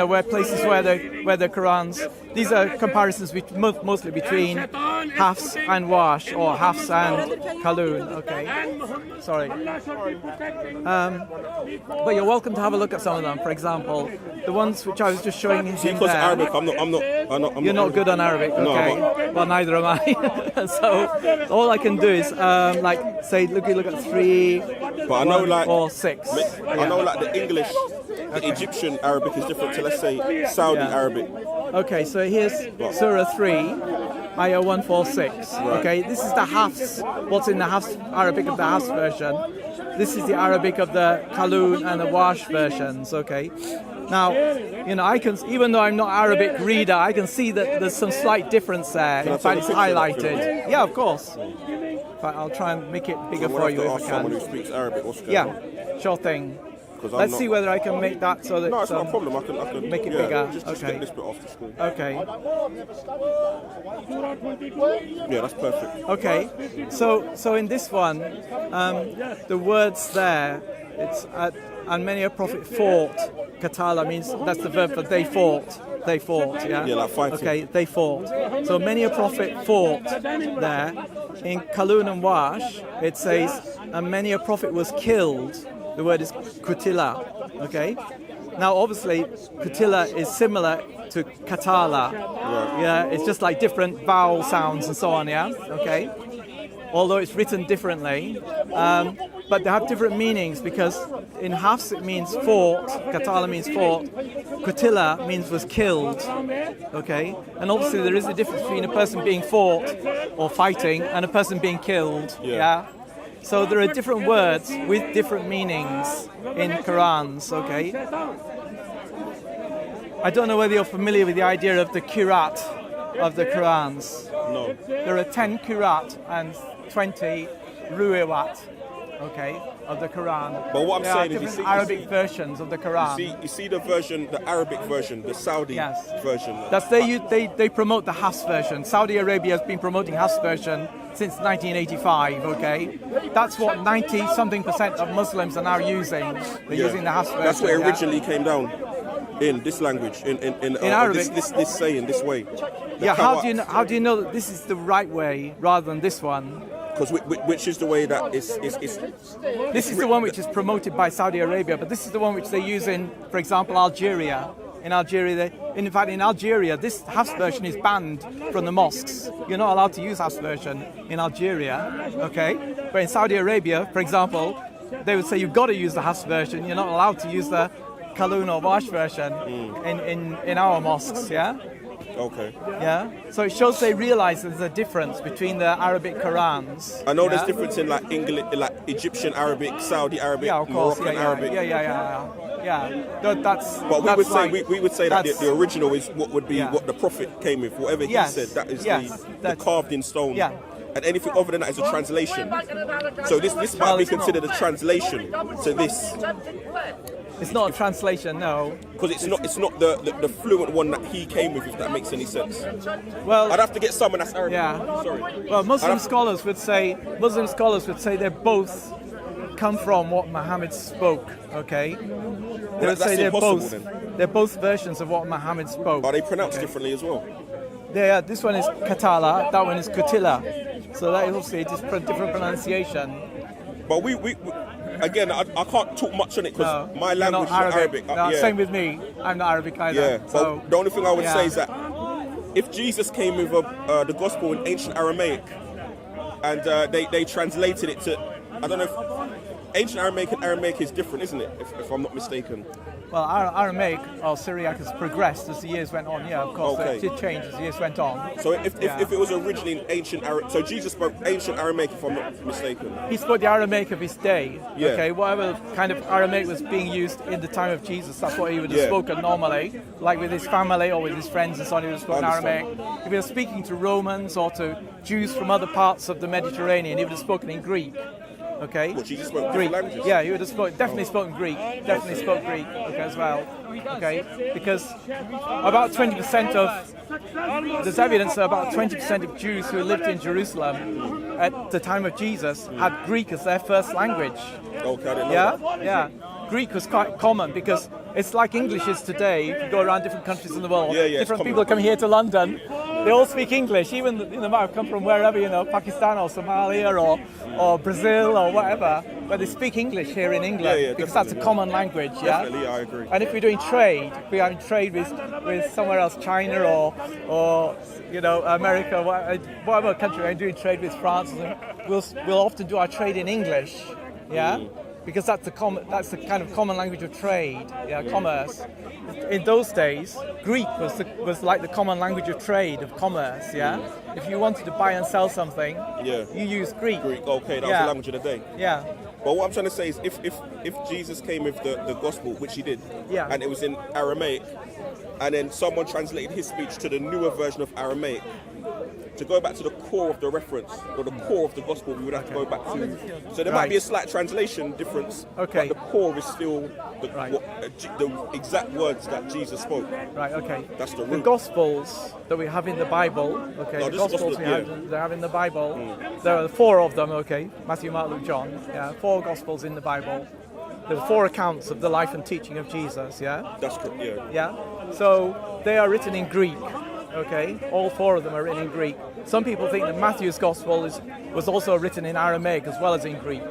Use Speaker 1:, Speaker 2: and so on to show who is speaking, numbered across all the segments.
Speaker 1: where places where the Qurans. These are comparisons mostly between Hafs and Wash, or Hafs and Kalun. Okay, sorry. But you're welcome to have a look at some of them. For example, the ones which I was just showing you.
Speaker 2: See, because Arabic, I'm not.
Speaker 1: You're not good on Arabic, okay?
Speaker 2: No,
Speaker 1: well, neither am I. So all I can do is like say, look at 3,
Speaker 2: but I know,
Speaker 1: 1,
Speaker 2: like
Speaker 1: 4, 6.
Speaker 2: I know, like the English, the Egyptian Arabic is different to, let's say, Saudi Arabic.
Speaker 1: Okay, so here's Surah 3, Ayah 146. Okay, this is the Hafs, what's in the Hafs Arabic of the Hafs version. This is the Arabic of the Kalun and the Wash versions. Okay, now I can, even though I'm not Arabic reader, I can see that there's some slight difference there. In fact, it's highlighted. Yeah, of course. But I'll try and make it bigger for you if I can.
Speaker 2: Someone who speaks Arabic, what's going on?
Speaker 1: Sure thing. Let's see whether I can make that so that...
Speaker 2: No, it's not a problem. I can
Speaker 1: make it bigger.
Speaker 2: Just get this bit off the screen.
Speaker 1: Okay.
Speaker 2: Yeah, that's perfect.
Speaker 1: Okay. So in this one, the words there, it's and many a prophet fought. Katala means, that's the verb for they fought. They fought, yeah?
Speaker 2: Yeah, like fighting.
Speaker 1: Okay, they fought. So many a prophet fought there. In Kalun and Wash, it says, and many a prophet was killed. The word is kutila, okay? Now, obviously, kutila is similar to katala.
Speaker 2: Right.
Speaker 1: Yeah, it's just like different vowel sounds and so on, yeah? Okay? Although it's written differently. But they have different meanings, because in Hafs it means fought, katala means fought, kutila means was killed, okay? And obviously there is a difference between a person being fought or fighting and a person being killed, yeah? So there are different words with different meanings in Qurans, okay? I don't know whether you're familiar with the idea of the Qirat of the Qurans.
Speaker 2: No.
Speaker 1: There are 10 Qirat and 20 Ruwayat, okay, of the Quran.
Speaker 2: But what I'm saying is,
Speaker 1: you see Arabic versions of the Quran.
Speaker 2: You see the version, the Arabic version, the Saudi version.
Speaker 1: That's they promote the Hafs version. Saudi Arabia has been promoting Hafs version since 1985. Okay, that's what 90-something% of Muslims are now using. They're using the Hafs version.
Speaker 2: That's where it originally came down. In this language, in
Speaker 1: Arabic,
Speaker 2: this saying, this way.
Speaker 1: Yeah, how do you know that this is the right way rather than this one?
Speaker 2: Because which is the way that is.
Speaker 1: This is the one which is promoted by Saudi Arabia, but this is the one which they use in, for example, Algeria. In Algeria, in Algeria, this Hafs version is banned from the mosques. You're not allowed to use Hafs version in Algeria, okay? But in Saudi Arabia, for example, they would say you've got to use the Hafs version. You're not allowed to use the Kalun or Wash version in our mosques, yeah?
Speaker 2: Okay.
Speaker 1: Yeah? So it shows they realize there's a difference between the Arabic Qurans.
Speaker 2: I know there's difference in like English, like Egyptian Arabic, Saudi Arabic,
Speaker 1: yeah, of course,
Speaker 2: Moroccan Arabic.
Speaker 1: Yeah. But
Speaker 2: we would say that the original is what would be what the Prophet came with. Whatever he said, that is the carved in stone.
Speaker 1: Yeah.
Speaker 2: And anything other than that is a translation. So this might be considered a translation to this.
Speaker 1: It's not a translation, no.
Speaker 2: Because it's not the fluent one that he came with, if that makes any sense.
Speaker 1: Well,
Speaker 2: I'd have to get someone that's Arabic.
Speaker 1: Yeah.
Speaker 2: Sorry.
Speaker 1: Well, Muslim scholars would say they both come from what Muhammad spoke. Okay. They would say they're both versions of what Muhammad spoke.
Speaker 2: Are they pronounced differently as well?
Speaker 1: This one is Katala, that one is Kutila. So that is obviously just different pronunciation.
Speaker 2: But we again, I can't talk much on it because my language is Arabic.
Speaker 1: Same with me. I'm not Arabic either.
Speaker 2: Yeah. So the only thing I would say is that if Jesus came with the gospel in ancient Aramaic and they translated it to, I don't know if ancient Aramaic and Aramaic is different, isn't it? If I'm not mistaken.
Speaker 1: Well, Aramaic or Syriac has progressed as the years went on. Yeah, of course, it did change as the years went on.
Speaker 2: So if it was originally in ancient Aramaic, so Jesus spoke ancient Aramaic, if I'm not mistaken.
Speaker 1: He spoke the Aramaic of his day.
Speaker 2: Yeah.
Speaker 1: Okay, whatever kind of Aramaic was being used in the time of Jesus, that's what he would have spoken normally, like with his family or with his friends and so on. He would have spoken Aramaic. If he was speaking to Romans or to Jews from other parts of the Mediterranean, he would have spoken in Greek. Okay.
Speaker 2: Well, Jesus spoke Greek languages.
Speaker 1: Yeah, he would have definitely spoken Greek. Definitely spoke Greek. Okay, as well. Okay, because about 20% of there's evidence that about 20% of Jews who lived in Jerusalem at the time of Jesus had Greek as their first language.
Speaker 2: Okay, I didn't know that.
Speaker 1: Yeah. Greek was quite common because It's like English is today. If you go around different countries in the world,
Speaker 2: Yeah, yeah,
Speaker 1: different
Speaker 2: it's
Speaker 1: people
Speaker 2: common.
Speaker 1: come here to London. They all speak English, even they might have come from wherever, Pakistan or Somalia or Brazil or whatever. But they speak English here in England
Speaker 2: Yeah,
Speaker 1: because that's a common language. Yeah,
Speaker 2: Definitely, I agree.
Speaker 1: And if we're doing trade, we are in trade with somewhere else, China or America, whatever country. We're doing trade with France. We'll often do our trade in English. Yeah. Because that's the kind of common language of trade, commerce. In those days, Greek was like the common language of trade, of commerce, yeah? If you wanted to buy and sell something, you use Greek.
Speaker 2: Greek, okay, that was the language of the day.
Speaker 1: Yeah.
Speaker 2: But what I'm trying to say is if Jesus came with the gospel, which he did, and it was in Aramaic, and then someone translated his speech to the newer version of Aramaic, to go back to the core of the reference or the core of the gospel, we would have to go back to. So there might be a slight translation difference, but the core is still the exact words that Jesus spoke.
Speaker 1: Right. Okay.
Speaker 2: That's the root.
Speaker 1: The Gospels that we have in the Bible. Okay.
Speaker 2: No,
Speaker 1: the Gospels we have in the Bible. There are 4 of them. Okay. Matthew, Mark, Luke, John. Yeah. 4 Gospels in the Bible. There are 4 accounts of the life and teaching of Jesus. Yeah.
Speaker 2: That's correct. Yeah.
Speaker 1: Yeah. So they are written in Greek. Okay, all 4 of them are written in Greek. Some people think that Matthew's Gospel was also written in Aramaic as well as in Greek.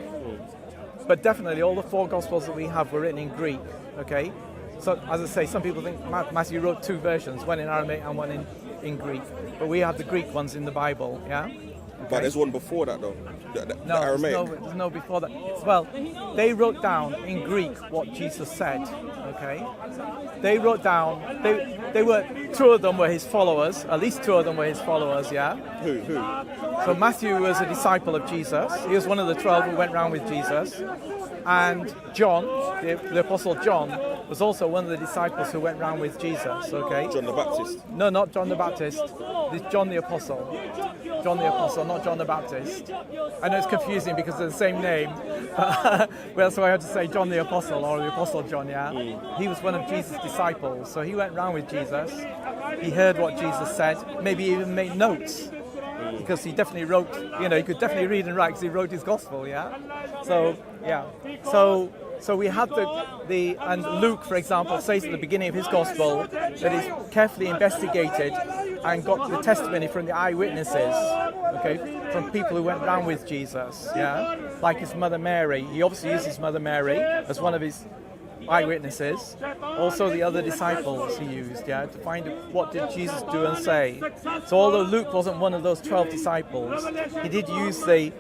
Speaker 1: But definitely all the 4 Gospels that we have were written in Greek. Okay, so as I say, some people think Matthew wrote 2 versions, one in Aramaic and one in Greek. But we have the Greek ones in the Bible. Yeah. Okay.
Speaker 2: But there's one before that though. The Aramaic.
Speaker 1: There's no before that. Well, they wrote down in Greek what Jesus said. Okay, they wrote down. They were 2 of them were his followers. At least 2 of them were his followers. Yeah.
Speaker 2: Who?
Speaker 1: So Matthew was a disciple of Jesus. He was one of the 12 who went round with Jesus. And John, the Apostle John, was also one of the disciples who went round with Jesus. Okay.
Speaker 2: John the Baptist.
Speaker 1: No, not John the Baptist. This John the Apostle. John the Apostle, not John the Baptist. I know it's confusing because they're the same name, but that's why I had to say John the Apostle or the Apostle John, yeah? He was one of Jesus' disciples, so he went round with Jesus. He heard what Jesus said, maybe even made notes, because he definitely wrote, he could definitely read and write because he wrote his gospel, yeah? So, yeah. So we had and Luke, for example, says at the beginning of his gospel that he's carefully investigated and got the testimony from the eyewitnesses, okay, from people who went round with Jesus, yeah, like his mother Mary. He obviously used his mother Mary as one of his eyewitnesses. Also the other disciples he used, yeah, to find what did Jesus do and say. So although Luke wasn't one of those 12 disciples, he did use the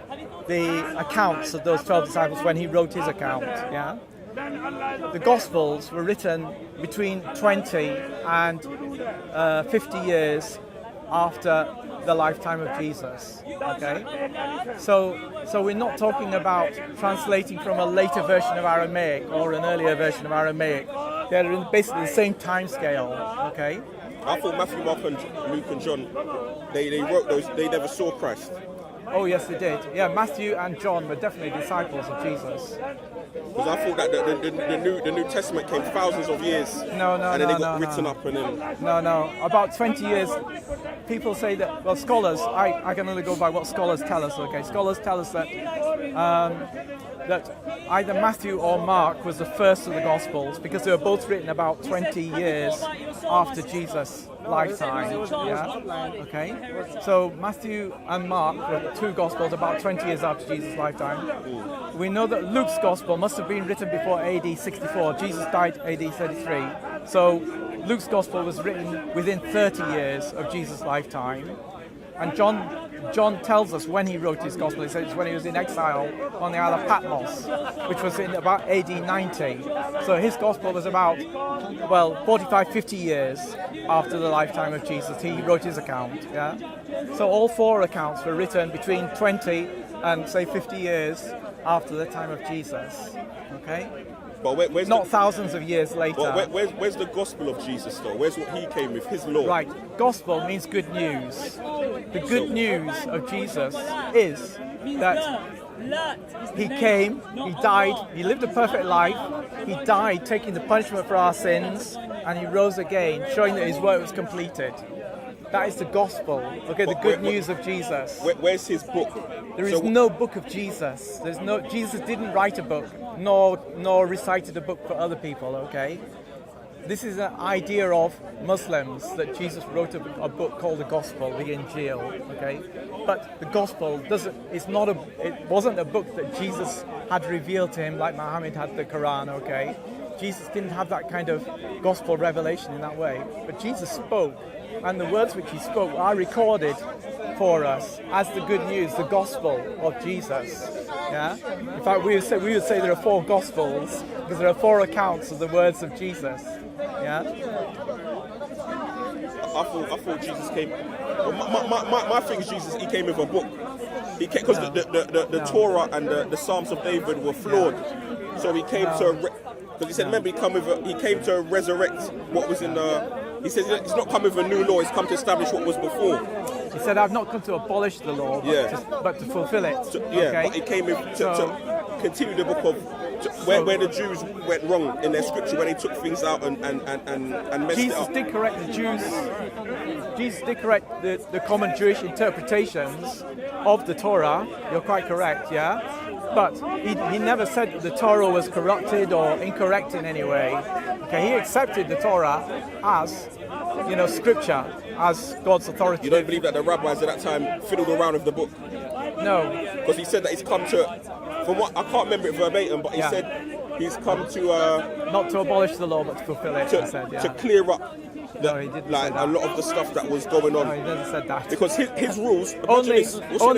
Speaker 1: accounts of those 12 disciples when he wrote his account, yeah. The Gospels were written between 20 and 50 years after the lifetime of Jesus, okay? So we're not talking about translating from a later version of Aramaic or an earlier version of Aramaic. They're in basically the same time scale, okay?
Speaker 2: I thought Matthew, Mark, and Luke and John, they wrote those, they never saw Christ.
Speaker 1: Oh yes, they did. Yeah, Matthew and John were definitely disciples of Jesus.
Speaker 2: Because I thought that the New Testament came thousands of years.
Speaker 1: No,
Speaker 2: and then it got written up and then.
Speaker 1: No. About 20 years. People say that. Well, scholars. I can only go by what scholars tell us. Okay, scholars tell us that that either Matthew or Mark was the first of the Gospels because they were both written about 20 years after Jesus' lifetime. Yeah. Okay. So Matthew and Mark were 2 Gospels about 20 years after Jesus' lifetime. We know that Luke's Gospel must have been written before AD 64. Jesus died AD 33. So Luke's Gospel was written within 30 years of Jesus' lifetime. And John tells us when he wrote his gospel. He says when he was in exile on the Isle of Patmos, which was in about AD 90. So his gospel was about, 45, 50 years after the lifetime of Jesus. He wrote his account, yeah? So all 4 accounts were written between 20 and, say, 50 years after the time of Jesus, okay?
Speaker 2: But where's
Speaker 1: not thousands of years later.
Speaker 2: Where's the gospel of Jesus though? Where's what he came with, his law?
Speaker 1: Right, gospel means good news. The good news of Jesus is that he came, he died, he lived a perfect life, he died taking the punishment for our sins, and he rose again, showing that his work was completed. That is the gospel, okay, the good news of Jesus.
Speaker 2: Where's his book?
Speaker 1: There is no book of Jesus. Jesus didn't write a book, nor recited a book for other people, okay? this is an idea of Muslims that Jesus wrote a book called the Gospel, the Injil. Okay, but the Gospel it wasn't a book that Jesus had revealed to him like Muhammad had the Quran. Okay, Jesus didn't have that kind of gospel revelation in that way. But Jesus spoke, and the words which he spoke are recorded for us as the good news, the gospel of Jesus. Yeah. In fact, we would say there are 4 gospels because there are 4 accounts of the words of Jesus. Yeah.
Speaker 2: I thought Jesus came. Well, my thing is Jesus. He came with a book. He came because the Torah and the Psalms of David were flawed. So he came because he said, remember, he came to resurrect what was in the. He says it's not come with a new law. It's come to establish what was before.
Speaker 1: He said, "I've not come to abolish the law, but to fulfill it."
Speaker 2: But he came to continue the book of where the Jews went wrong in their scripture, where they took things out and messed it up.
Speaker 1: Jesus did correct the Jews. Jesus did correct the common Jewish interpretations of the Torah. You're quite correct, yeah. But he never said that the Torah was corrupted or incorrect in any way. Okay, he accepted the Torah as, scripture, as God's authority.
Speaker 2: You don't believe that the rabbis at that time fiddled around with the book?
Speaker 1: No.
Speaker 2: Because he said that he's come to, from what, I can't remember it verbatim, but he said he's come to...
Speaker 1: not to abolish the law, but to fulfill it, he said,
Speaker 2: to clear up
Speaker 1: he didn't say that.
Speaker 2: a lot of the stuff that was going on.
Speaker 1: No, he doesn't say that.
Speaker 2: Because his rules...
Speaker 1: Only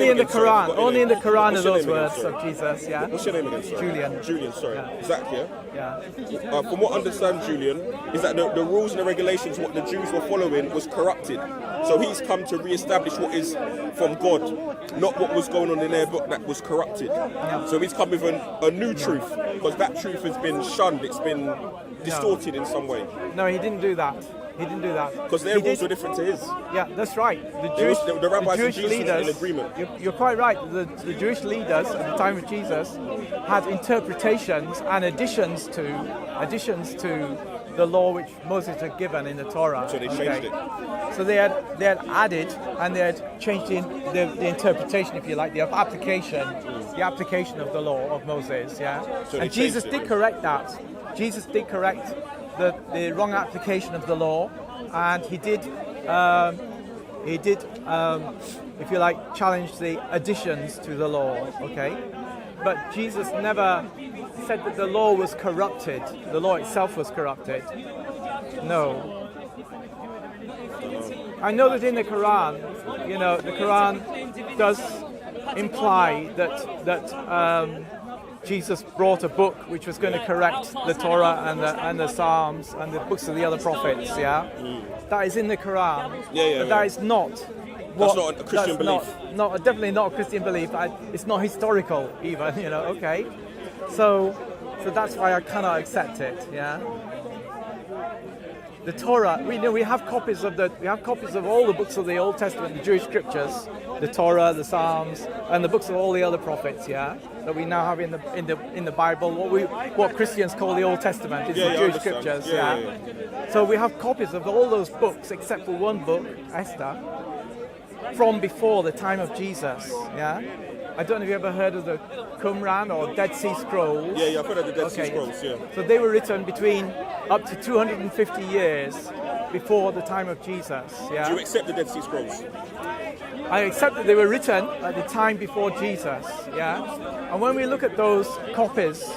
Speaker 1: in the Quran. Only in the Quran are those words
Speaker 2: again,
Speaker 1: of Jesus, yeah?
Speaker 2: What's your name again, sorry?
Speaker 1: Julian,
Speaker 2: sorry.
Speaker 1: Yeah.
Speaker 2: Zach, yeah?
Speaker 1: Yeah.
Speaker 2: From what I understand, Julian, is that the rules and the regulations, what the Jews were following, was corrupted. So he's come to re-establish what is from God, not what was going on in their book that was corrupted.
Speaker 1: Yeah.
Speaker 2: So he's come with a new truth, because that truth has been shunned, it's been distorted in some way.
Speaker 1: No, he didn't do that. He didn't do that.
Speaker 2: Because their rules were different to his.
Speaker 1: Yeah, that's right.
Speaker 2: The rabbis
Speaker 1: Jewish
Speaker 2: and Jesus
Speaker 1: leaders,
Speaker 2: were in agreement.
Speaker 1: You're quite right. The Jewish leaders at the time of Jesus had interpretations and additions to the law which Moses had given in the Torah.
Speaker 2: So they changed it.
Speaker 1: So they had added and they had changed the interpretation, if you like, the application of the law of Moses. Yeah.
Speaker 2: So
Speaker 1: and Jesus did correct that. Jesus did correct the wrong application of the law, and he did, if you like, challenge the additions to the law. Okay, but Jesus never said that the law was corrupted. The law itself was corrupted. No. I know that in the Quran, the Quran does imply that Jesus brought a book which was going to correct the Torah and the Psalms and the books of the other prophets. Yeah, that is in the Quran. But that is not.
Speaker 2: That's not a Christian belief.
Speaker 1: Definitely not a Christian belief. It's not historical even. Okay. So that's why I cannot accept it. Yeah. The Torah, we have copies of all the books of the Old Testament, the Jewish scriptures, the Torah, the Psalms, and the books of all the other prophets. Yeah, that we now have in the Bible. What Christians call the Old Testament is the Jewish scriptures. Yeah. So we have copies of all those books except for one book, Esther, from before the time of Jesus. Yeah. I don't know if you ever heard of the Qumran or Dead Sea Scrolls.
Speaker 2: Yeah, I've heard of the Dead Sea Scrolls, yeah.
Speaker 1: So they were written between up to 250 years before the time of Jesus, yeah.
Speaker 2: Do you accept the Dead Sea Scrolls?
Speaker 1: I accept that they were written at the time before Jesus, yeah. And when we look at those copies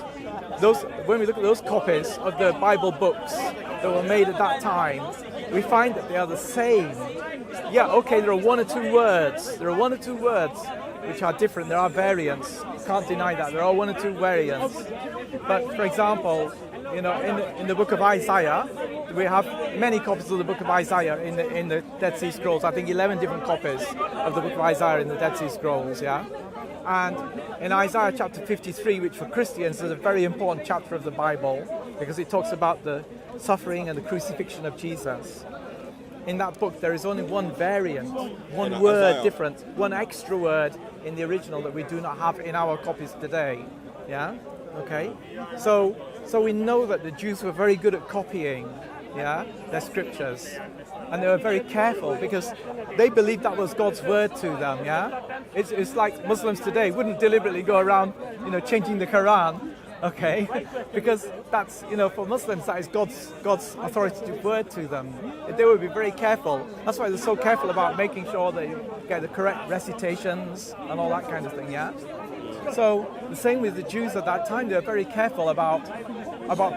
Speaker 1: of the Bible books that were made at that time, we find that they are the same. Yeah, okay, there are one or two words which are different. There are variants. Can't deny that. There are one or two variants. But for example, in the book of Isaiah, we have many copies of the book of Isaiah in the Dead Sea Scrolls. I think 11 different copies of the book of Isaiah in the Dead Sea Scrolls. Yeah, and in Isaiah chapter 53, which for Christians is a very important chapter of the Bible because it talks about the suffering and the crucifixion of Jesus. In that book, there is only one variant, one word different, one extra word in the original that we do not have in our copies today. Yeah, okay. So we know that the Jews were very good at copying, their scriptures, and they were very careful because they believed that was God's word to them. Yeah, it's like Muslims today wouldn't deliberately go around, changing the Quran Okay, because that's, for Muslims, that is God's authoritative word to them. They would be very careful. That's why they're so careful about making sure they get the correct recitations and all that kind of thing. Yeah. So the same with the Jews at that time. They're very careful about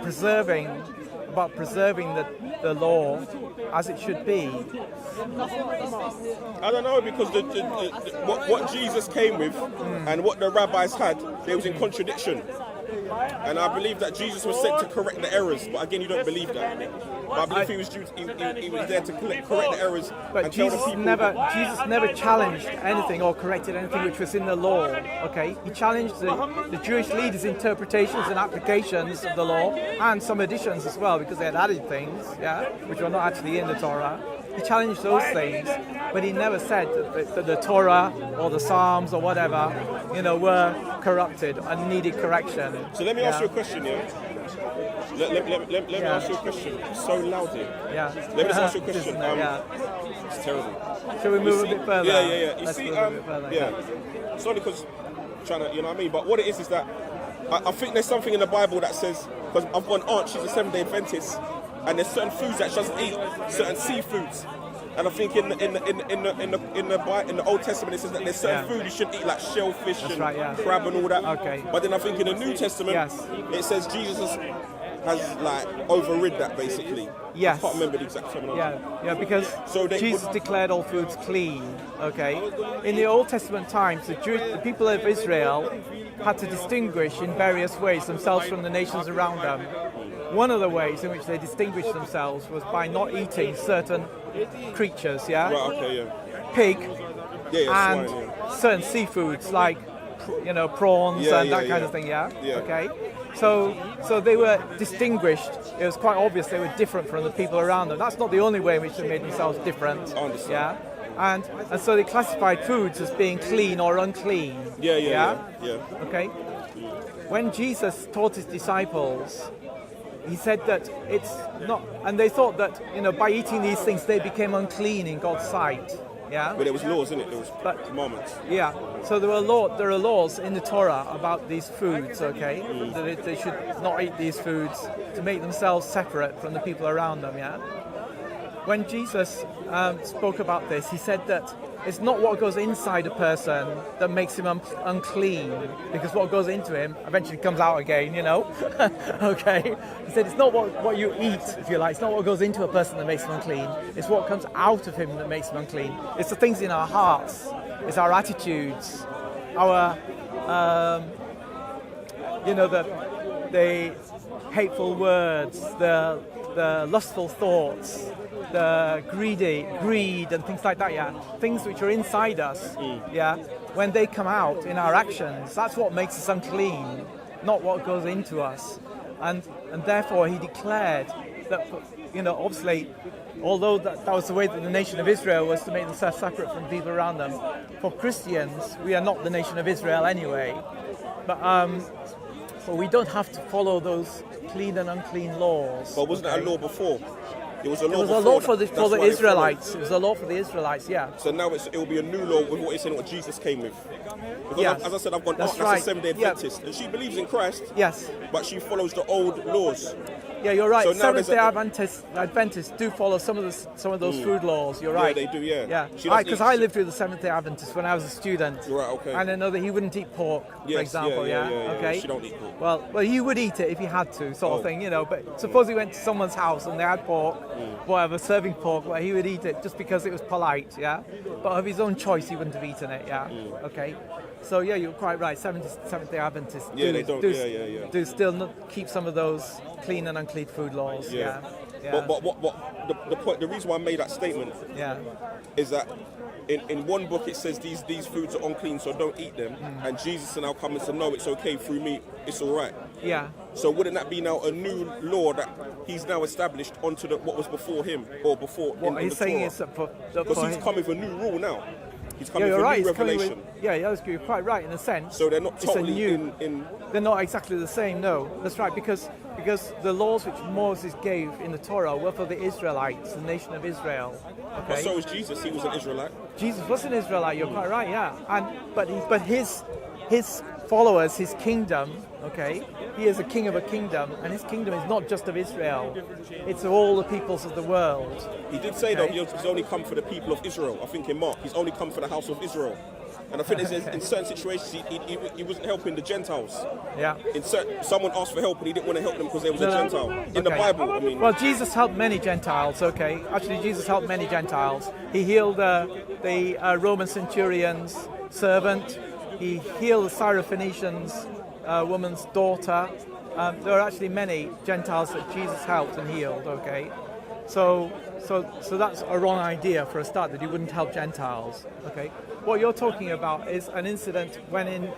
Speaker 1: preserving the law as it should be.
Speaker 2: I don't know, because what Jesus came with and what the rabbis had, they was in contradiction. And I believe that Jesus was sent to correct the errors, but again, you don't believe that. But I believe he was there to correct the errors.
Speaker 1: But
Speaker 2: and
Speaker 1: Jesus
Speaker 2: tell the
Speaker 1: Jesus never challenged anything or corrected anything which was in the law. Okay, he challenged the Jewish leaders' interpretations and applications of the law, and some additions as well, because they had added things, which were not actually in the Torah. He challenged those things, but he never said that the Torah or the Psalms or whatever, were corrupted and needed correction.
Speaker 2: So let me ask you a question, Let me ask you a question. It's so loud here.
Speaker 1: Yeah.
Speaker 2: Let me just ask you a question. It's terrible.
Speaker 1: Shall we move a bit further?
Speaker 2: Yeah.
Speaker 1: Let's move a bit further.
Speaker 2: It's only because trying to, you know what I mean? But what it is that I think there's something in the Bible that says, because I've got an aunt, she's a Seventh-day Adventist, and there's certain foods that she doesn't eat, certain seafoods. And I think in the Old Testament it says that there's certain food you shouldn't eat, like shellfish and crab and all that.
Speaker 1: Okay.
Speaker 2: But then I think in the New Testament it says Jesus has like overrid that basically.
Speaker 1: Yes.
Speaker 2: I can't remember the exact terminology.
Speaker 1: Yeah, because Jesus declared all foods clean. Okay. In the Old Testament times, the people of Israel had to distinguish in various ways themselves from the nations around them. One of the ways in which they distinguished themselves was by not eating certain creatures,
Speaker 2: Right, okay,
Speaker 1: pig,
Speaker 2: and
Speaker 1: swine, certain seafoods like prawns and that kind of thing, okay. So they were distinguished. It was quite obvious they were different from the people around them. That's not the only way in which they made themselves different. And so they classified foods as being clean or unclean. Okay. When Jesus taught his disciples, he said that it's not, and they thought that by eating these things they became unclean in God's sight.
Speaker 2: But there was laws, isn't it? There was commandments.
Speaker 1: So there are laws in the Torah about these foods. Okay, that they should not eat these foods to make themselves separate from the people around them. When Jesus spoke about this, he said that it's not what goes inside a person that makes him unclean, because what goes into him eventually comes out again, Okay? He said it's not what you eat, if you like. It's not what goes into a person that makes him unclean. It's what comes out of him that makes him unclean. It's the things in our hearts. It's our attitudes, our, the hateful words, the lustful thoughts, the greed and things like that, things which are inside us, when they come out in our actions, that's what makes us unclean, not what goes into us. And therefore he declared that, obviously, although that was the way that the nation of Israel was to make themselves separate from people around them, for Christians, we are not the nation of Israel anyway. But we don't have to follow those clean and unclean laws.
Speaker 2: But wasn't that a law before? It was a
Speaker 1: law for the Israelites. It was a law for the Israelites,
Speaker 2: So now it will be a new law with what Jesus came with. Because as I said, I've got an aunt that's a Seventh-day Adventist, and she believes in Christ. But she follows the old laws.
Speaker 1: Yeah, you're right. So Seventh-day Adventists do follow some of those food laws. You're right.
Speaker 2: Yeah, they do. Yeah.
Speaker 1: Because I lived with a Seventh-day Adventist when I was a student.
Speaker 2: Right. Okay.
Speaker 1: And I know that he wouldn't eat pork, for example. Okay.
Speaker 2: She don't eat pork.
Speaker 1: Well, he would eat it if he had to, sort of thing, But suppose he went to someone's house and they had pork, whatever, serving pork, well, he would eat it just because it was polite. But of his own choice, he wouldn't have eaten it. Okay. So you're quite right. Seventh-day Adventists do still not keep some of those clean and unclean food laws.
Speaker 2: But the point, the reason why I made that statement, is that in one book it says these foods are unclean, so don't eat them, and Jesus now come and say no, it's okay through me, it's all right. So wouldn't that be now a new law that he's now established onto what was before him or before?
Speaker 1: What he's saying is that
Speaker 2: because he's come with a new rule now. He's coming with
Speaker 1: right.
Speaker 2: a new revelation.
Speaker 1: You're quite right in a sense.
Speaker 2: So they're not totally in.
Speaker 1: They're not exactly the same. No, that's right. Because the laws which Moses gave in the Torah were for the Israelites, the nation of Israel. Okay.
Speaker 2: But so was Jesus. He was an Israelite.
Speaker 1: Jesus was an Israelite. You're quite right. Yeah. But his followers his kingdom, okay? He is a king of a kingdom, and his kingdom is not just of Israel. It's of all the peoples of the world.
Speaker 2: He did say, though, he's only come for the people of Israel. I think in Mark, he's only come for the house of Israel. And I think in certain situations, he wasn't helping the Gentiles.
Speaker 1: Yeah.
Speaker 2: Someone asked for help, and he didn't want to help them because they was a Gentile. In the Bible, I mean.
Speaker 1: Well, Jesus helped many Gentiles, okay? Actually, Jesus helped many Gentiles. He healed the Roman centurion's servant. He healed the Syrophoenician's woman's daughter. There are actually many Gentiles that Jesus helped and healed, okay? So that's a wrong idea for a start, that he wouldn't help Gentiles, okay? What you're talking about is an incident when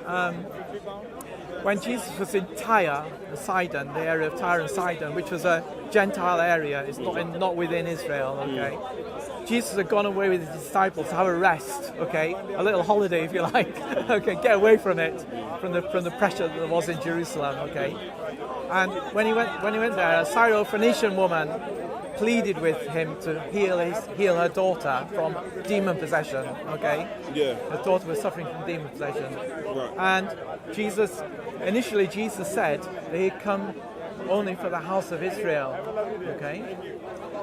Speaker 1: Jesus was in Tyre, Sidon, the area of Tyre and Sidon, which was a Gentile area. It's not within Israel, okay? Jesus had gone away with his disciples to have a rest, okay? A little holiday, if you like. Okay, get away from it, from the pressure that there was in Jerusalem, okay? And when he went there, a Syrophoenician woman pleaded with him to heal her daughter from demon possession, okay?
Speaker 2: Yeah.
Speaker 1: Her daughter was suffering from demon possession.
Speaker 2: Right.
Speaker 1: And initially Jesus said that he'd come only for the house of Israel, okay?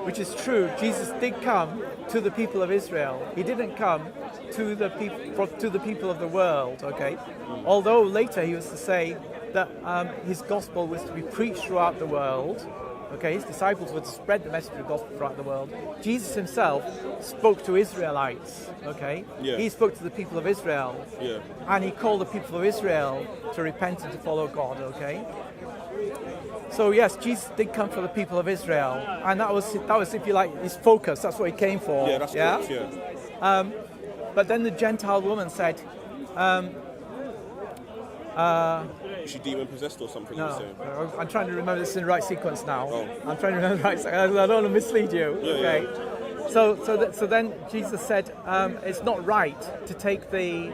Speaker 1: Which is true. Jesus did come to the people of Israel. He didn't come to the people of the world, okay? Although later he was to say that his gospel was to be preached throughout the world. Okay, his disciples would spread the message of the gospel throughout the world. Jesus himself spoke to Israelites, okay?
Speaker 2: Yeah.
Speaker 1: He spoke to the people of Israel.
Speaker 2: Yeah.
Speaker 1: And he called the people of Israel to repent and to follow God, okay? So yes, Jesus did come for the people of Israel. And that was, if you like, his focus. That's what he came for.
Speaker 2: Yeah, that's correct, yeah.
Speaker 1: But then the Gentile woman said,
Speaker 2: is she demon possessed or something?
Speaker 1: no,
Speaker 2: You're saying?
Speaker 1: I'm trying to remember this in the right sequence now.
Speaker 2: Oh.
Speaker 1: I'm trying to remember the right sequence. I don't want to mislead you.
Speaker 2: Yeah,
Speaker 1: okay.
Speaker 2: yeah.
Speaker 1: So then Jesus said, it's not right to take the.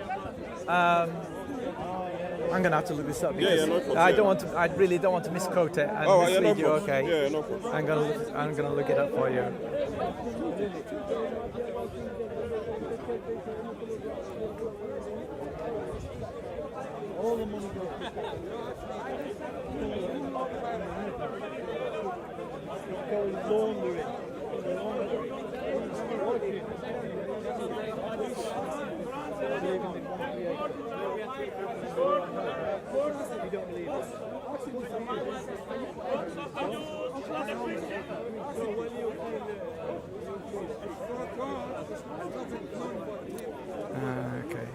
Speaker 1: I'm going to have to look this up because
Speaker 2: no problem,
Speaker 1: I really don't want to misquote it and mislead
Speaker 2: no
Speaker 1: you.
Speaker 2: problem.
Speaker 1: Okay.
Speaker 2: Yeah, no problem.
Speaker 1: I'm going to look it up for you.
Speaker 3: All the money goes to laundering. You don't believe it?
Speaker 1: Okay.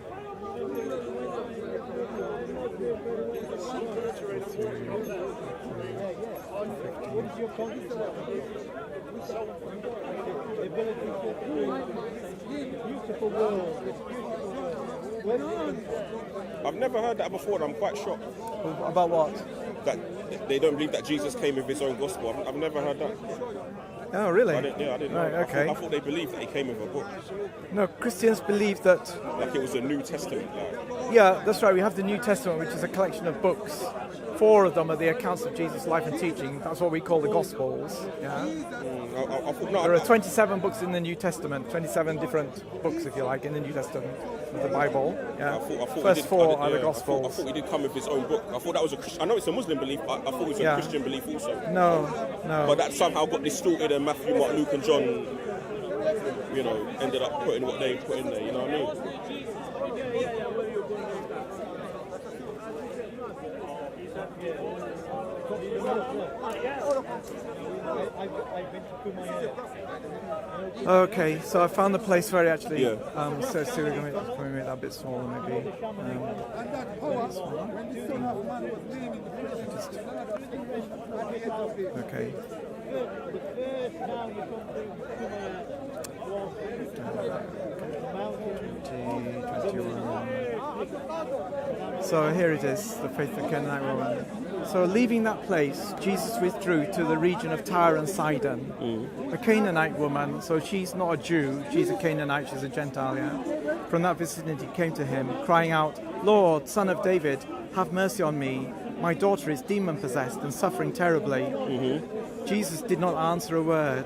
Speaker 3: Beautiful world.
Speaker 2: I've never heard that before, and I'm quite shocked.
Speaker 1: About what?
Speaker 2: That they don't believe that Jesus came with his own gospel. I've never heard that.
Speaker 1: Oh, really?
Speaker 2: I didn't
Speaker 1: Right,
Speaker 2: know.
Speaker 1: okay.
Speaker 2: I thought they believed that he came with a book.
Speaker 1: No, Christians believe that.
Speaker 2: Like it was a New Testament.
Speaker 1: Yeah, that's right. We have the New Testament, which is a collection of books. 4 of them are the accounts of Jesus' life and teaching. That's what we call the Gospels. Yeah.
Speaker 2: I thought, no,
Speaker 1: There are 27 books in the New Testament, 27 different books, if you like, in the New Testament of the Bible. Yeah.
Speaker 2: I thought
Speaker 1: First 4 are the
Speaker 2: I
Speaker 1: Gospels.
Speaker 2: thought he did come with his own book. I thought that was a Christian. I know it's a Muslim belief, but I thought it was a Christian belief also.
Speaker 1: No.
Speaker 2: But that somehow got distorted, and Matthew, Mark, Luke, and John, ended up putting what they put in there. You know what I mean?
Speaker 1: Okay, so I found the place where it actually.
Speaker 2: Yeah.
Speaker 1: So we're going to make that a bit smaller, maybe. Okay. So here it is, the faithful Canaanite woman. So leaving that place, Jesus withdrew to the region of Tyre and Sidon. A Canaanite woman, so she's not a Jew, she's a Canaanite, she's a Gentile, yeah? From that vicinity came to him, crying out, "Lord, Son of David, have mercy on me. My daughter is demon-possessed and suffering terribly." Jesus did not answer a word.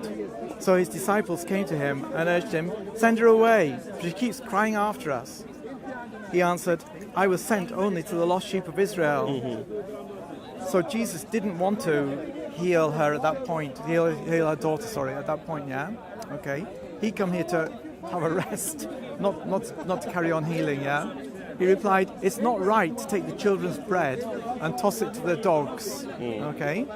Speaker 1: So his disciples came to him and urged him, "Send her away, she keeps crying after us." He answered, I was sent only to the lost sheep of Israel. So Jesus didn't want to heal her at that point, heal her daughter, sorry, at that point, yeah? Okay. He come here to have a rest, not to carry on healing, yeah? He replied, it's not right to take the children's bread and toss it to the dogs, okay?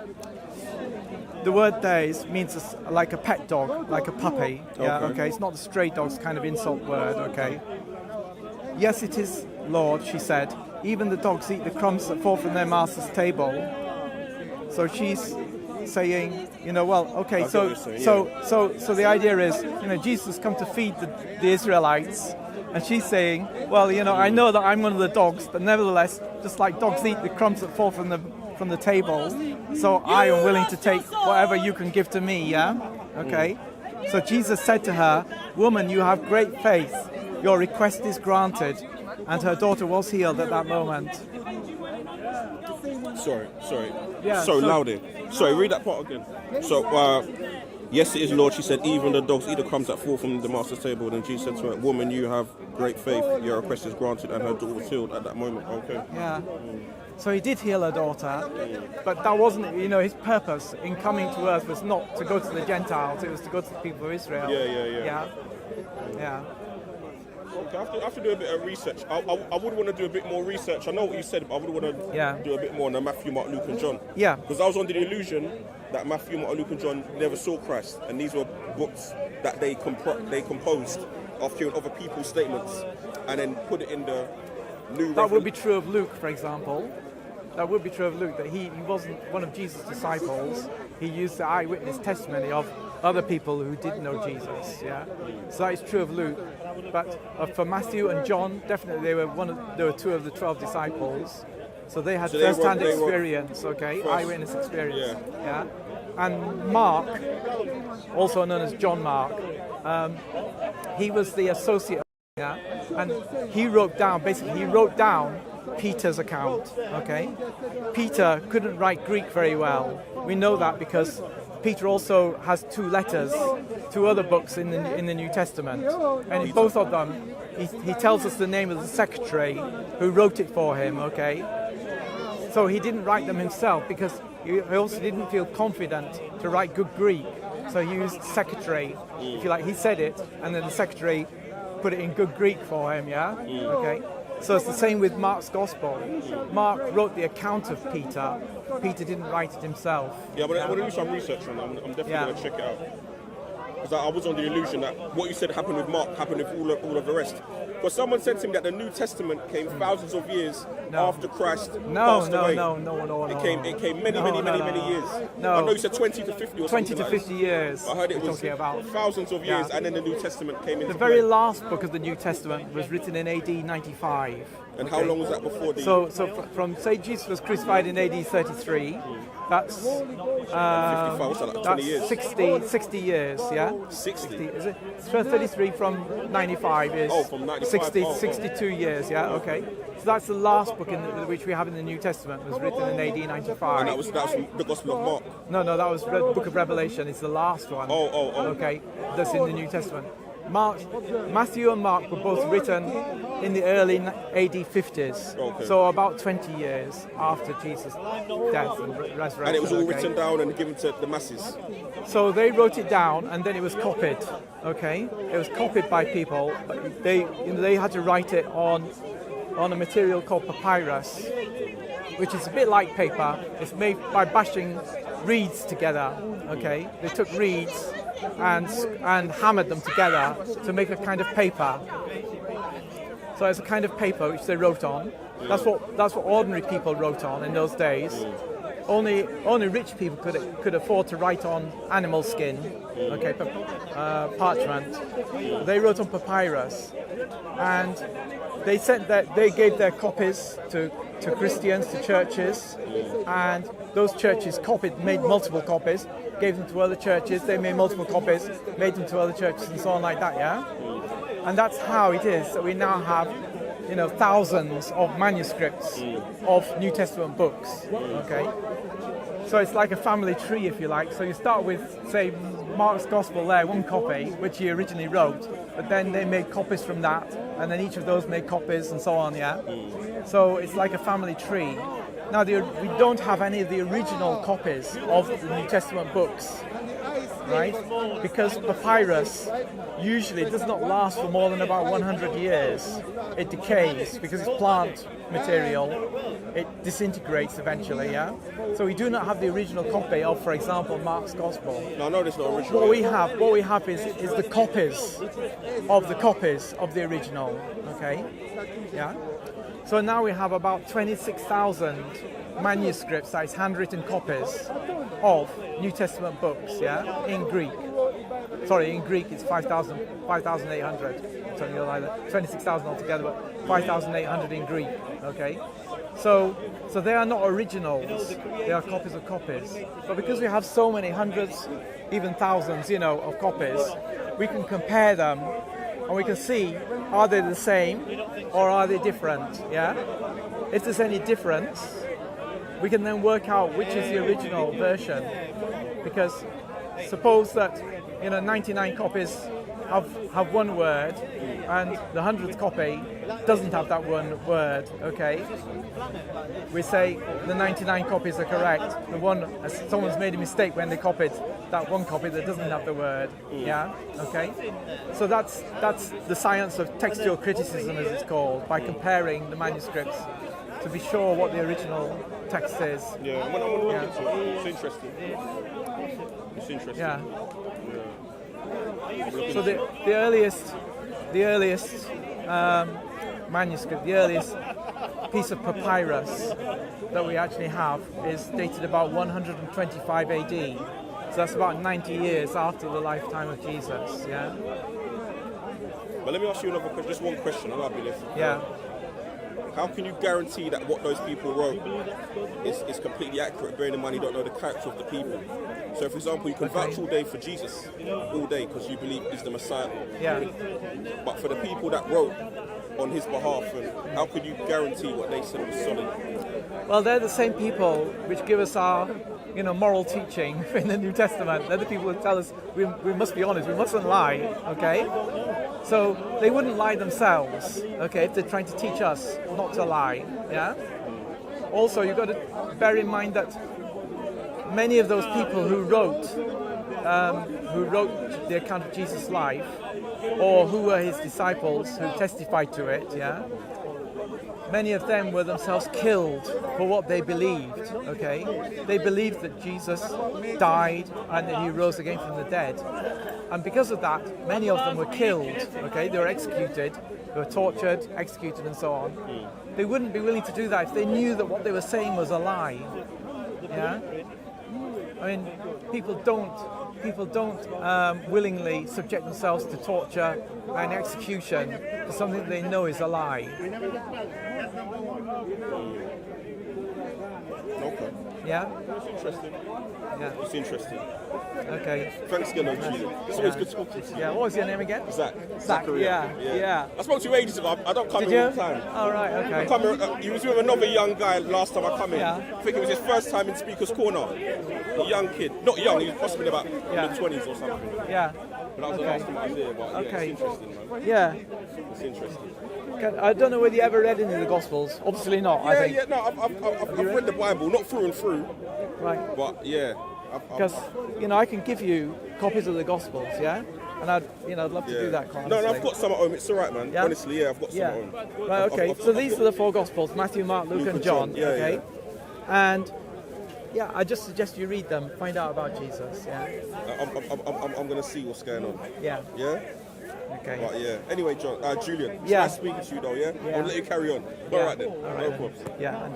Speaker 1: The word there means like a pet dog, like a puppy, yeah, okay? It's not the stray dog's kind of insult word, okay? Yes, it is, Lord, she said. Even the dogs eat the crumbs that fall from their master's table. So she's saying, well, okay, so the idea is, Jesus come to feed the Israelites, and she's saying, well, I know that I'm one of the dogs, but nevertheless, just like dogs eat the crumbs that fall from the table, so I am willing to take whatever you can give to me, yeah? Okay? So Jesus said to her, woman, you have great faith. Your request is granted. And her daughter was healed at that moment.
Speaker 2: Sorry.
Speaker 1: Yeah,
Speaker 2: so loud. Sorry, read that part again. So, yes, it is, Lord. She said, even the dogs eat the crumbs that fall from the master's table. And Jesus said to her, woman, you have great faith. Your request is granted. And her daughter was healed at that moment. Okay.
Speaker 1: Yeah. So he did heal her daughter, but that wasn't, his purpose in coming to earth was not to go to the Gentiles. It was to go to the people of Israel. Yeah.
Speaker 2: Okay, I have to do a bit of research. I would want to do a bit more research. I know what you said, but I would want to do a bit more on Matthew, Mark, Luke, and John.
Speaker 1: Yeah.
Speaker 2: Because I was under the illusion that Matthew, Mark, Luke, and John never saw Christ, and these were books that they composed of hearing other people's statements, and then put it in the new.
Speaker 1: That would be true of Luke, for example. That would be true of Luke, that he wasn't one of Jesus' disciples. He used the eyewitness testimony of other people who did know Jesus, yeah. So that is true of Luke. But for Matthew and John, definitely they were two of the 12 disciples. So they had first-hand experience, okay, eyewitness experience, yeah. And Mark, also known as John Mark, he was the associate, yeah, and he wrote down Peter's account, okay? Peter couldn't write Greek very well. We know that because Peter also has two other books in the New Testament. And in both of them, he tells us the name of the secretary who wrote it for him, okay? So he didn't write them himself because he also didn't feel confident to write good Greek. So he used secretary, if you like. He said it, and then the secretary put it in good Greek for him, yeah? Okay. So it's the same with Mark's Gospel. Mark wrote the account of Peter. Peter didn't write it himself.
Speaker 2: Yeah, but I want to do some research on it. I'm definitely going to check it out. Because I was on the illusion that what you said happened with Mark happened with all of the rest. Because someone said to me that the New Testament came thousands of years after Christ passed away.
Speaker 1: No.
Speaker 2: It came many years.
Speaker 1: No.
Speaker 2: I know you said 20 to 50 or
Speaker 1: 20
Speaker 2: something
Speaker 1: to 50 years.
Speaker 2: I heard it was
Speaker 1: about
Speaker 2: thousands of years, and then the New Testament came into
Speaker 1: the very
Speaker 2: play.
Speaker 1: last book of the New Testament was written in AD 95.
Speaker 2: And how long was that before the...
Speaker 1: So from, say, Jesus was crucified in AD 33, that's...
Speaker 2: 55, what's that, like 20 years?
Speaker 1: 60 years, yeah?
Speaker 2: 60?
Speaker 1: Is it? 33 from 95 is...
Speaker 2: Oh, from 95.
Speaker 1: 62 years, yeah, okay. So that's the last book which we have in the New Testament, was written in AD 95.
Speaker 2: And that was the Gospel of Mark?
Speaker 1: No, that was the Book of Revelation. It's the last one.
Speaker 2: Oh.
Speaker 1: Okay, that's in the New Testament. Matthew and Mark were both written in the early AD 50s, so about 20 years after Jesus' death and resurrection.
Speaker 2: And it was all written down and given to the masses?
Speaker 1: So they wrote it down and then it was copied, okay? It was copied by people, but they had to write it on a material called papyrus, which is a bit like paper. It's made by bashing reeds together, okay? They took reeds and hammered them together to make a kind of paper. So it's a kind of paper which they wrote on. That's what ordinary people wrote on in those days. Only rich people could afford to write on animal skin, okay, parchment. They wrote on papyrus, and they gave their copies to Christians, to churches, and those churches made multiple copies, gave them to other churches, they made multiple copies, made them to other churches, and so on like that, yeah? And that's how it is that we now have, thousands of manuscripts of New Testament books, okay? So it's like a family tree, if you like. So you start with, say, Mark's Gospel there, one copy, which he originally wrote, but then they made copies from that, and then each of those made copies and so on, yeah? So it's like a family tree. Now, we don't have any of the original copies of the New Testament books, right? Because papyrus usually does not last for more than about 100 years. It decays because it's plant material. It disintegrates eventually, yeah? So we do not have the original copy of, for example, Mark's Gospel.
Speaker 2: No, no, there's no original.
Speaker 1: What we have is the copies of the original, okay? Yeah? So now we have about 26,000 manuscripts, that is handwritten copies of New Testament books, yeah, in Greek. Sorry, in Greek it's 5,800, something like that. 26,000 altogether, but 5,800 in Greek, okay? So they are not originals, they are copies of copies. But because we have so many hundreds, even thousands, of copies, we can compare them and we can see, are they the same or are they different, yeah? If there's any difference, we can then work out which is the original version. Because suppose that 99 copies have one word and the 100th copy doesn't have that one word, okay? We say the 99 copies are correct. The one, someone's made a mistake when they copied that one copy that doesn't have the word, yeah? Okay? So that's the science of textual criticism, as it's called, by comparing the manuscripts to be sure what the original text is.
Speaker 2: Yeah, I want to look into it. It's interesting. It's interesting.
Speaker 1: Yeah. So the earliest manuscript, the earliest piece of papyrus that we actually have is dated about 125 AD. So that's about 90 years after the lifetime of Jesus. Yeah.
Speaker 2: But let me ask you another question. Just one question, and I'll be listening.
Speaker 1: Yeah.
Speaker 2: How can you guarantee that what those people wrote is completely accurate, bearing in mind you don't know the character of the people? So, for example, you can vouch all day for Jesus, all day, because you believe he's the Messiah.
Speaker 1: Yeah.
Speaker 2: But for the people that wrote on his behalf, and how could you guarantee what they said was solid?
Speaker 1: Well, they're the same people which give us our, moral teaching in the New Testament. They're the people who tell us we must be honest, we mustn't lie, okay? So they wouldn't lie themselves, okay, if they're trying to teach us not to lie, yeah? Also, you've got to bear in mind that many of those people who wrote the account of Jesus' life, or who were his disciples, who testified to it, yeah? Many of them were themselves killed for what they believed, okay? They believed that Jesus died and that he rose again from the dead. And because of that, many of them were killed, okay? They were executed, they were tortured, executed and so on. They wouldn't be willing to do that if they knew that what they were saying was a lie, yeah? I mean, people don't willingly subject themselves to torture and execution for something they know is a lie.
Speaker 2: Okay.
Speaker 1: Yeah?
Speaker 2: It's interesting.
Speaker 1: Yeah.
Speaker 2: It's interesting.
Speaker 1: Okay.
Speaker 2: Thanks again, Julian. It's always good talking to you.
Speaker 1: Yeah, what was your name again?
Speaker 2: Zach.
Speaker 1: Yeah.
Speaker 2: I spoke to you ages ago. I don't come
Speaker 1: Did
Speaker 2: here
Speaker 1: you?
Speaker 2: all the time.
Speaker 1: Oh, right, okay.
Speaker 2: I come here, he was with another young guy last time I come in.
Speaker 1: Yeah.
Speaker 2: I think it was his first time in Speaker's Corner. A young kid. Not young, he was possibly about mid-20s or something.
Speaker 1: Yeah.
Speaker 2: But that was the last time I was there. But
Speaker 1: Okay.
Speaker 2: it's interesting, man.
Speaker 1: Yeah.
Speaker 2: It's interesting.
Speaker 1: I don't know whether you ever read any of the Gospels. Obviously not, I think.
Speaker 2: No, I've read the Bible, not through and through,
Speaker 1: Right.
Speaker 2: but yeah.
Speaker 1: Because, I can give you copies of the Gospels, yeah? And I'd love to do that quite honestly.
Speaker 2: No, I've got some at home. It's all right, man.
Speaker 1: Yeah?
Speaker 2: Honestly, yeah, I've got some
Speaker 1: Yeah.
Speaker 2: at home.
Speaker 1: Right, okay. So these are the four Gospels, Matthew, Mark, Luke and John,
Speaker 2: Yeah,
Speaker 1: okay? And, yeah, I just suggest you read them, find out about Jesus, yeah?
Speaker 2: I'm going to see what's going on.
Speaker 1: Yeah,
Speaker 2: Yeah?
Speaker 1: okay.
Speaker 2: But yeah. Anyway, Julian, it's
Speaker 1: Yeah.
Speaker 2: nice speaking to you though, yeah?
Speaker 1: Yeah.
Speaker 2: I'll let you carry on.
Speaker 1: Yeah.
Speaker 2: All right then.
Speaker 1: All right
Speaker 2: No
Speaker 1: then.
Speaker 2: problems.
Speaker 1: Yeah, and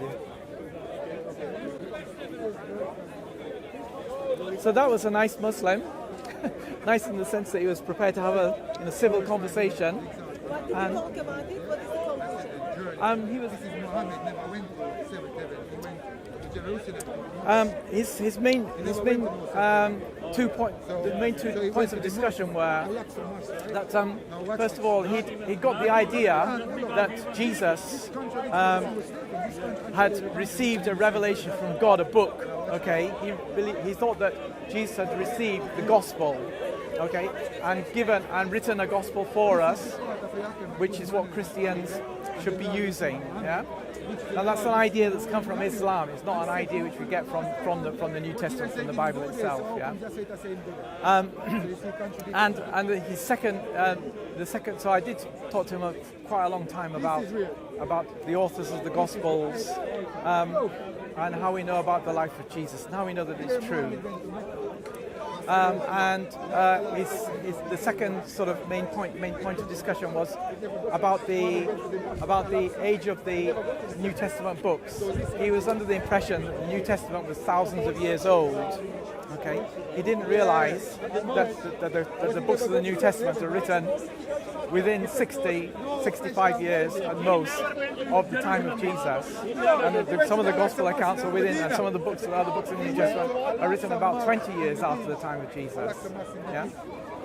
Speaker 1: so that was a nice Muslim. Nice in the sense that he was prepared to have a civil conversation. And
Speaker 4: Talk about it. What is the conclusion?
Speaker 1: he was
Speaker 5: Muhammad never went to 7 heaven. He went
Speaker 1: His main two points of discussion were that first of all he got the idea that Jesus had received a revelation from God, a book. Okay, he thought that Jesus had received the gospel, okay, and written a gospel for us, which is what Christians should be using. Yeah. Now that's an idea that's come from Islam. It's not an idea which we get from the New Testament, from the Bible itself. Yeah. And his second. So I did talk to him quite a long time about the authors of the Gospels and how we know about the life of Jesus and how we know that it's true. The second sort of main point of discussion was about the age of the New Testament books. He was under the impression that the New Testament was thousands of years old. Okay, he didn't realize that the books of the New Testament are written within 65 years at most of the time of Jesus, and some of the gospel accounts are within, and some of the other books in the New Testament are written about 20 years after the time of Jesus. Yeah.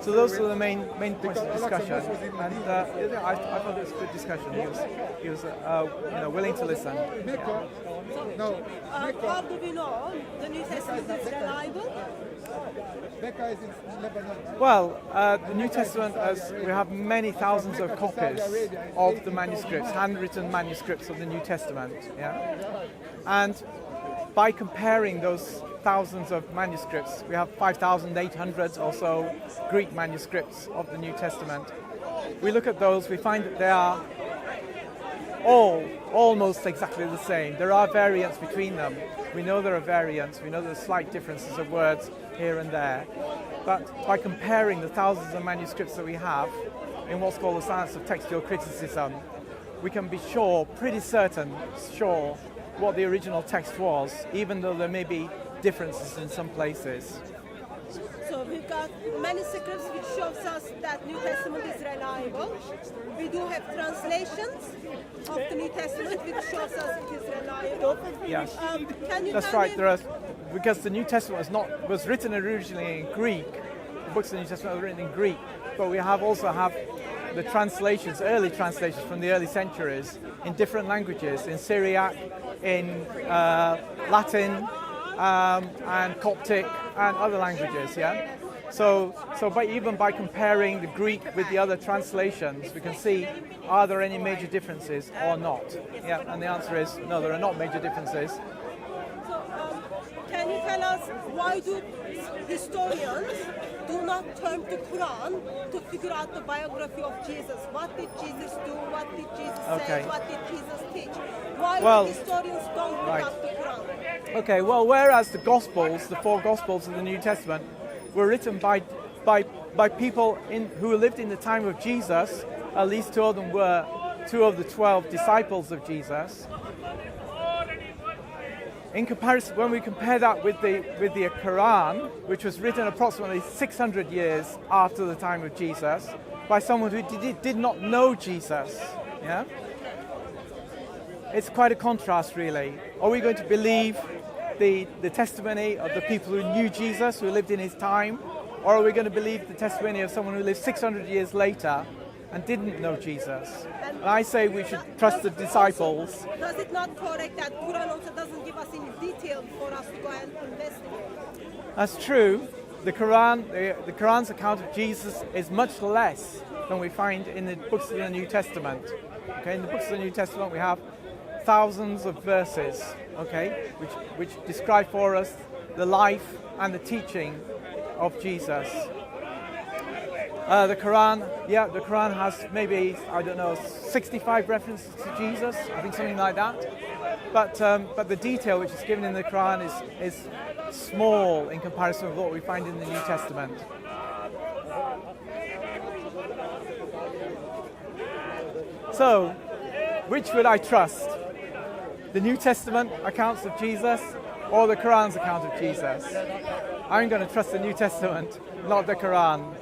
Speaker 1: So those are the main points of discussion, and I thought it was a good discussion. He was willing to listen. Yeah.
Speaker 4: How do we know the New Testament is reliable?
Speaker 1: Well, the New Testament, we have many thousands of copies of the manuscripts, handwritten manuscripts of the New Testament. Yeah, and by comparing those thousands of manuscripts, we have 5,800 or so Greek manuscripts of the New Testament. We look at those, we find that they are all almost exactly the same. There are variants between them. We know there are variants, we know there are slight differences of words here and there. But by comparing the thousands of manuscripts that we have in what's called the science of textual criticism, we can be pretty certain what the original text was, even though there may be differences in some places.
Speaker 4: So we've got manuscripts which shows us that New Testament is reliable. We do have translations of the New Testament which shows us it is reliable.
Speaker 1: Yes,
Speaker 4: Can you
Speaker 1: that's
Speaker 4: tell
Speaker 1: right.
Speaker 4: me-
Speaker 1: Because the New Testament was written originally in Greek. The books of the New Testament were written in Greek, but we also have the translations, early translations from the early centuries in different languages, in Syriac, in Latin, and Coptic and other languages. Yeah. So even by comparing the Greek with the other translations, we can see, are there any major differences or not? Yeah. And the answer is no, there are not major differences.
Speaker 4: So, can you tell us why do historians do not turn to Quran to figure out the biography of Jesus? What did Jesus do? What did Jesus say? What did Jesus teach? Why do historians don't look up the Quran?
Speaker 1: Okay, well, whereas the Gospels, the four Gospels of the New Testament, were written by people who lived in the time of Jesus, at least two of them were two of the 12 disciples of Jesus. In comparison, when we compare that with the Quran, which was written approximately 600 years after the time of Jesus, by someone who did not know Jesus, yeah, it's quite a contrast, really. Are we going to believe the testimony of the people who knew Jesus, who lived in his time, or are we going to believe the testimony of someone who lived 600 years later and didn't know Jesus? And I say we should trust the disciples.
Speaker 4: Does it not correct that Quran also doesn't give us any detail for us to go and investigate?
Speaker 1: That's true. The Quran's account of Jesus is much less than we find in the books of the New Testament. Okay, in the books of the New Testament we have thousands of verses, okay, which describe for us the life and the teaching of Jesus. The Quran has maybe, 65 references to Jesus, I think something like that. But the detail which is given in the Quran is small in comparison with what we find in the New Testament. So, which would I trust? The New Testament accounts of Jesus or the Quran's account of Jesus? I'm going to trust the New Testament, not the Quran.